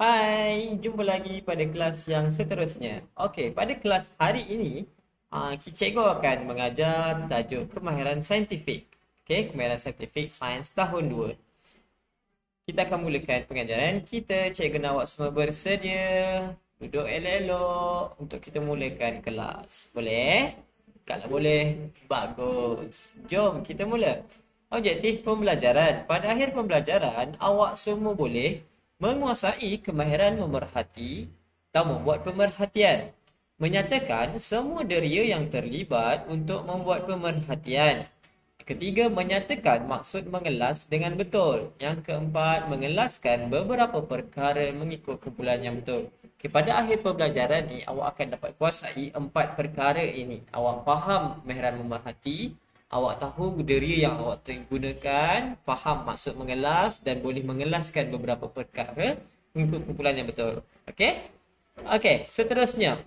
Hai, jumpa lagi pada kelas yang seterusnya. Okey, pada kelas hari ini, cikgu akan mengajar tajuk kemahiran saintifik. Okey, kemahiran saintifik sains tahun 2. Kita akan mulakan pengajaran kita. Cikgu nak awak semua bersedia. Duduk elok-elok untuk kita mulakan kelas. Boleh? Kalau boleh, bagus. Jom kita mula. Objektif pembelajaran. Pada akhir pembelajaran, awak semua boleh menguasai kemahiran memerhati atau membuat pemerhatian. Menyatakan semua deria yang terlibat untuk membuat pemerhatian. Ketiga, menyatakan maksud mengelas dengan betul. Yang keempat, mengelaskan beberapa perkara mengikut kumpulan yang betul. Okay, pada akhir pembelajaran ni, awak akan dapat kuasai 4 perkara ini. Awak faham kemahiran memerhati, awak tahu deria yang awak gunakan, faham maksud mengelas dan boleh mengelaskan beberapa perkara mengikut kumpulan yang betul. Okey? Okey, seterusnya.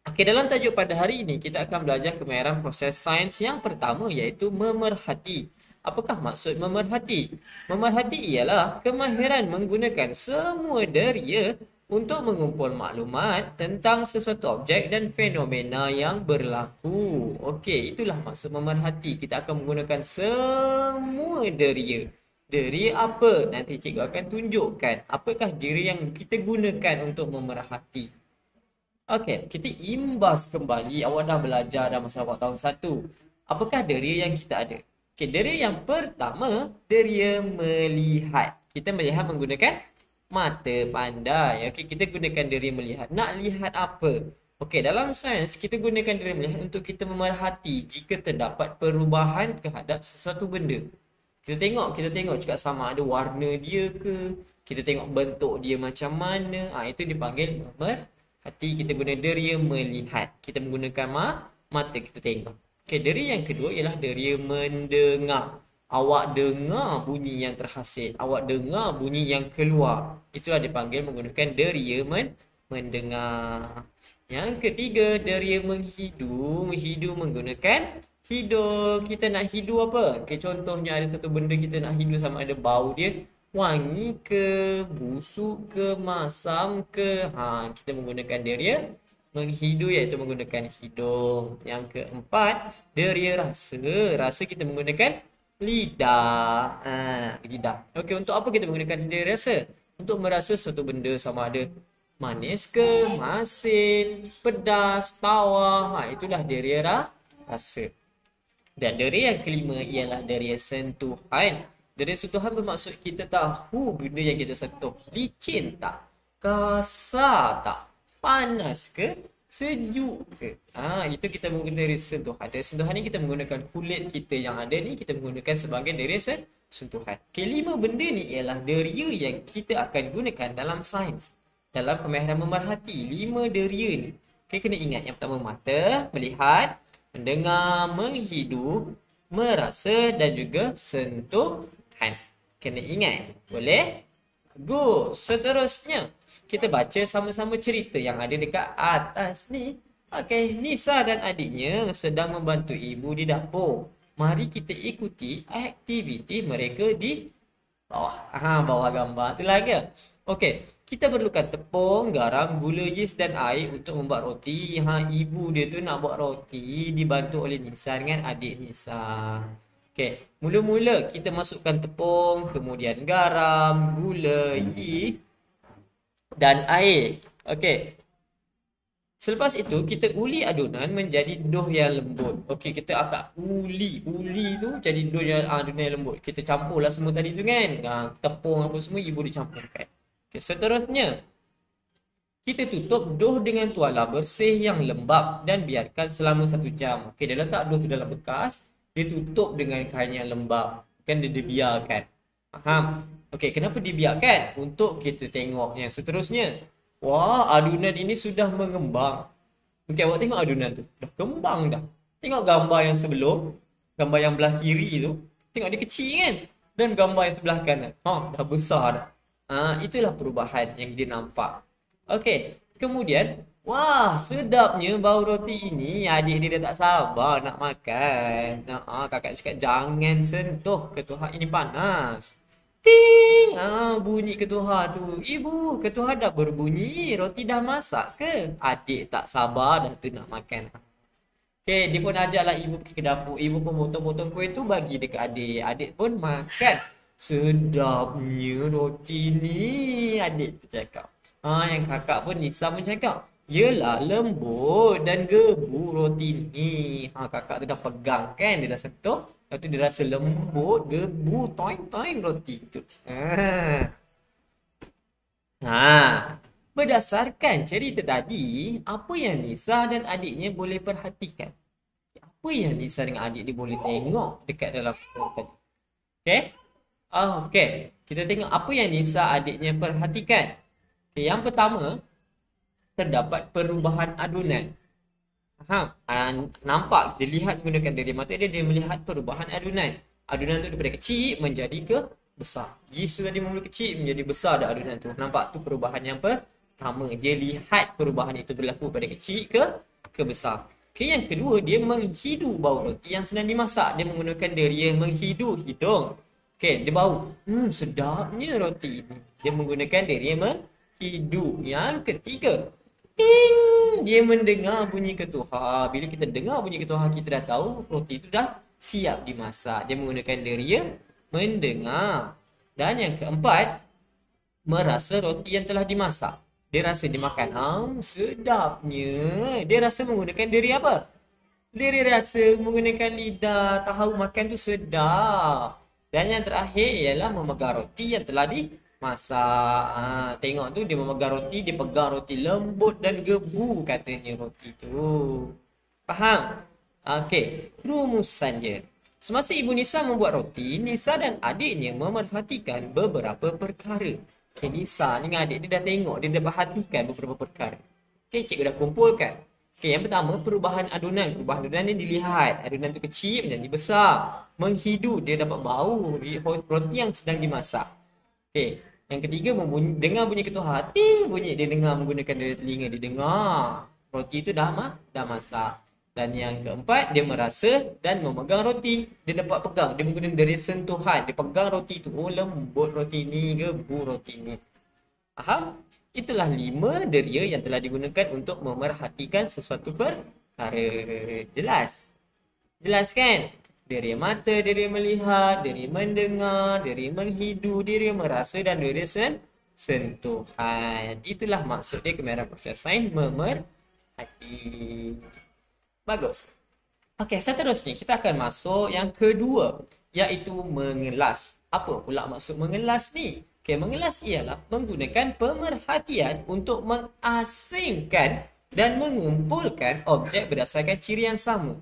Okey, dalam tajuk pada hari ini kita akan belajar kemahiran proses sains yang pertama iaitu memerhati. Apakah maksud memerhati? Memerhati ialah kemahiran menggunakan semua deria untuk mengumpul maklumat tentang sesuatu objek dan fenomena yang berlaku. Okey, itulah maksud memerhati. Kita akan menggunakan semua deria. Deria apa? Nanti cikgu akan tunjukkan apakah deria yang kita gunakan untuk memerhati. Okey, kita imbas kembali. Awak dah belajar dah masa awak tahun 1. Apakah deria yang kita ada? Okey, deria yang pertama, deria melihat. Kita melihat menggunakan mata pandai. Okey, kita gunakan deria melihat. Nak lihat apa? Okey, dalam sains kita gunakan deria melihat untuk kita memerhati jika terdapat perubahan terhadap sesuatu benda. Kita tengok cakap sama ada warna dia ke, kita tengok bentuk dia macam mana. Itu dipanggil memerhati. Kita guna deria melihat. Kita menggunakan mata kita tengok. Okey, deria yang kedua ialah deria mendengar. Awak dengar bunyi yang terhasil, awak dengar bunyi yang keluar. Itulah dipanggil menggunakan deria mendengar. Yang ketiga, deria menghidu. Menghidu menggunakan hidung. Kita nak hidu apa? Okay, contohnya ada satu benda kita nak hidu, sama ada bau dia wangi ke, busuk ke, masam ke. Kita menggunakan deria menghidu iaitu menggunakan hidung. Yang keempat, deria rasa. Rasa kita menggunakan lidah. Lidah. Okey, untuk apa kita menggunakan deria rasa? Untuk merasa suatu benda sama ada manis ke, masin, pedas, tawar. Itulah deria rasa. Dan deria yang kelima ialah deria sentuhan. Deria sentuhan bermaksud kita tahu benda yang kita sentuh licin tak, kasar tak, panas ke, sejuk ke. Itu kita menggunakan deria sentuhan. Deria sentuhan ni kita menggunakan kulit kita yang ada ni, kita menggunakan sebagai deria sentuhan. Okay, 5 benda ni ialah deria yang kita akan gunakan dalam sains, dalam kemahiran memerhati. 5 deria ni. Okay, kena ingat. Yang pertama, mata, melihat, mendengar, menghidu, merasa dan juga sentuhan. Kena ingat. Boleh? Bagus. Seterusnya, kita baca sama-sama cerita yang ada dekat atas ni. Okey, Nisa dan adiknya sedang membantu ibu di dapur. Mari kita ikuti aktiviti mereka di bawah. Bawah gambar tu lah ke? Okey, kita perlukan tepung, garam, gula, yeast dan air untuk membuat roti. Ibu dia tu nak buat roti dibantu oleh Nisa dengan adik Nisa. Okey, mula-mula kita masukkan tepung, kemudian garam, gula, yeast dan air. Okey. Selepas itu kita uli adunan menjadi dough yang lembut. Okey, kita akan uli tu jadi dough yang adunan yang lembut. Kita campurlah semua tadi tu kan. Tepung apa semua ibu dicampurkan. Okey, seterusnya kita tutup dough dengan tuala bersih yang lembap dan biarkan selama 1 jam. Okey, dia letak dough tu dalam bekas, dia tutup dengan kain yang lembap. Kan dia biarkan. Faham? Okey, kenapa dibiarkan? Untuk kita tengok yang seterusnya. Wah, adunan ini sudah mengembang. Okey, awak tengok adunan tu. Dah kembang dah. Tengok gambar yang sebelum. Gambar yang belah kiri tu. Tengok dia kecil kan? Dan gambar yang sebelah kanan. Dah besar dah. Itulah perubahan yang dia nampak. Okey, kemudian. Wah, sedapnya bau roti ini. Adik dia dah tak sabar nak makan. Kakak cakap jangan sentuh. Ketuhak ini panas. Ting! Bunyi ketuha tu. Ibu, ketuha dah berbunyi. Roti dah masak ke? Adik tak sabar dah tu nak makan. Okay, dia pun ajaklah ibu pergi ke dapur. Ibu pun potong-potong kuih tu bagi dekat adik. Adik pun makan. Sedapnya roti ni. Adik tu cakap. Yang kakak pun Nisa pun cakap. Yelah lembut dan gebu roti ni. Kakak tu dah pegang kan. Dia dah sentuh. Lepas tu dia rasa lembut, gebu, toing-toing roti tu. Berdasarkan cerita tadi, apa yang Nisa dan adiknya boleh perhatikan? Apa yang Nisa dengan adik dia boleh tengok dekat dalam film tadi? Okay? Okay. Kita tengok apa yang Nisa adiknya perhatikan. Okay, yang pertama, terdapat perubahan adunan. Nampak, dia lihat menggunakan dari mata dia melihat perubahan adunan. Adunan tu daripada kecil menjadi ke besar. Jika tadi mula kecil menjadi besar dah adunan tu. Nampak tu perubahan yang pertama. Dia lihat perubahan itu berlaku pada kecil ke besar. Okay, yang kedua, dia menghidu bau roti yang sedang dimasak. Dia menggunakan deria menghidu hidung. Okay, dia bau. Sedapnya roti ini. Dia menggunakan deria menghidu. Yang ketiga, ting! Dia mendengar bunyi ketuha. Bila kita dengar bunyi ketuha, kita dah tahu roti itu dah siap dimasak. Dia menggunakan deria mendengar. Dan yang keempat, merasa roti yang telah dimasak. Dia rasa dimakan. Sedapnya. Dia rasa menggunakan diri apa? Dia rasa menggunakan lidah. Tahu makan tu sedap. Dan yang terakhir ialah memegang roti yang telah dimasak. Tengok tu dia memegang roti. Dia pegang roti lembut dan gebu katanya roti tu. Faham? Okey. Rumusan dia. Semasa Ibu Nisa membuat roti, Nisa dan adiknya memerhatikan beberapa perkara. Okay, Nisa dengan adik dia dah tengok, dia dah perhatikan beberapa perkara. Okay, cikgu dah kumpulkan. Okay, yang pertama, perubahan adunan. Perubahan adunan ni dilihat. Adunan tu kecil menjadi besar. Menghidu, dia dapat bau roti yang sedang dimasak. Okay, yang ketiga, dengar bunyi ketuha. Ting! Bunyi dia dengar menggunakan dari telinga. Dia dengar. Roti tu dah masak. Dan yang keempat, dia merasa dan memegang roti. Dia dapat pegang. Dia menggunakan dari sentuhan. Dia pegang roti tu. Lembut roti ni, gebu roti ni. Faham? Itulah 5 deria yang telah digunakan untuk memerhatikan sesuatu perkara. Jelas? Jelas kan? Deria mata, deria melihat, deria mendengar, deria menghidu, deria merasa dan deria sentuhan. Itulah maksud dia kemahiran proses sains memerhati. Bagus. Okey, seterusnya kita akan masuk yang kedua, iaitu mengelas. Apa pula maksud mengelas ni? Okey, mengelas ialah menggunakan pemerhatian untuk mengasingkan dan mengumpulkan objek berdasarkan ciri yang sama.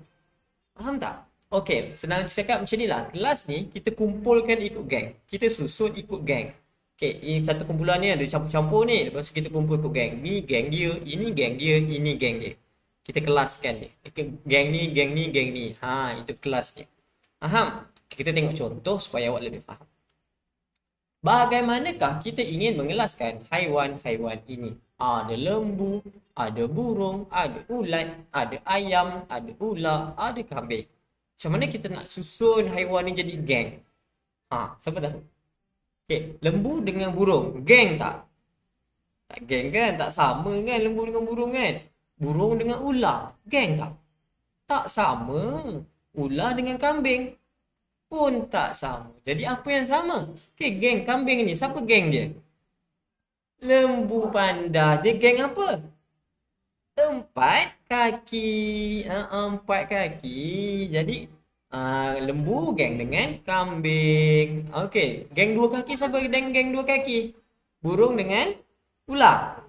Faham tak? Okey, senang cakap macam inilah. Kelas ni kita kumpulkan ikut gang. Kita susun ikut gang. Okey, ini satu kumpulan ni ada campur-campur ni. Lepas tu kita kumpul ikut gang. Ni gang dia, ini gang dia, ini gang dia. Kita kelaskan dia. Gang ni, gang ni, gang ni. Itu kelas dia. Faham? Kita tengok contoh supaya awak lebih faham. Bagaimanakah kita ingin mengelaskan haiwan-haiwan ini? Ada lembu, ada burung, ada ulat, ada ayam, ada ular, ada kambing. Macam mana kita nak susun haiwan ni jadi gang? Siapa tahu? Okay, lembu dengan burung. Gang tak? Tak gang kan? Tak sama kan lembu dengan burung kan? Burung dengan ular, geng tak? Tak sama. Ular dengan kambing pun tak sama. Jadi apa yang sama? Okay, geng kambing ni, siapa geng dia? Lembu panda. Dia geng apa? 4 kaki. 4 kaki. Jadi lembu geng dengan kambing. Okay, geng 2 kaki siapa geng 2 kaki? Burung dengan ular.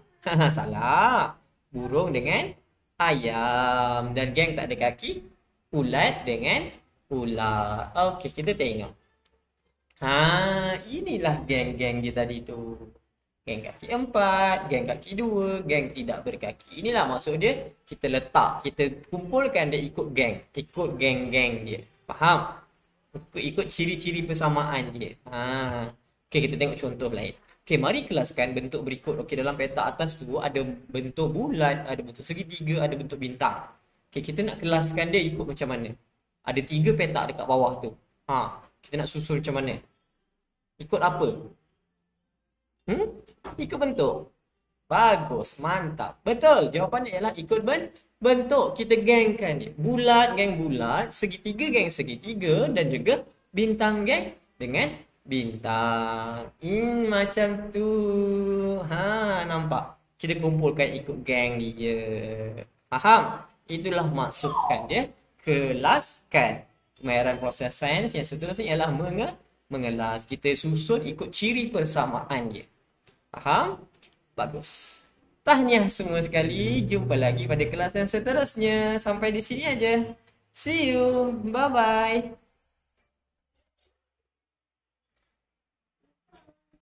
Salah. Burung dengan ayam. Dan geng tak ada kaki. Ulat dengan ular. Okey, kita tengok. Inilah geng-geng dia tadi tu. Geng kaki 4, geng kaki 2, geng tidak berkaki. Inilah maksud dia. Kita letak, kita kumpulkan dia ikut geng. Ikut geng-geng dia. Faham? Ikut ciri-ciri persamaan dia. Okey, kita tengok contoh lain. Okey, mari kelaskan bentuk berikut. Okey, dalam peta atas tu ada bentuk bulat, ada bentuk segitiga, ada bentuk bintang. Okey, kita nak kelaskan dia ikut macam mana? Ada 3 peta dekat bawah tu. Kita nak susun macam mana? Ikut apa? Hmm? Ikut bentuk. Bagus, mantap. Betul. Jawapannya ialah ikut bentuk. Kita gangkan ni. Bulat geng bulat, segitiga geng segitiga dan juga bintang geng dengan bintang. Macam tu. Ha, nampak? Kita kumpulkan ikut geng dia. Faham? Itulah maksudkan dia kelaskan. Kemahiran proses sains yang seterusnya ialah mengelas. Kita susun ikut ciri persamaan dia. Faham? Bagus. Tahniah semua sekali. Jumpa lagi pada kelas yang seterusnya. Sampai di sini aja. See you. Bye-bye.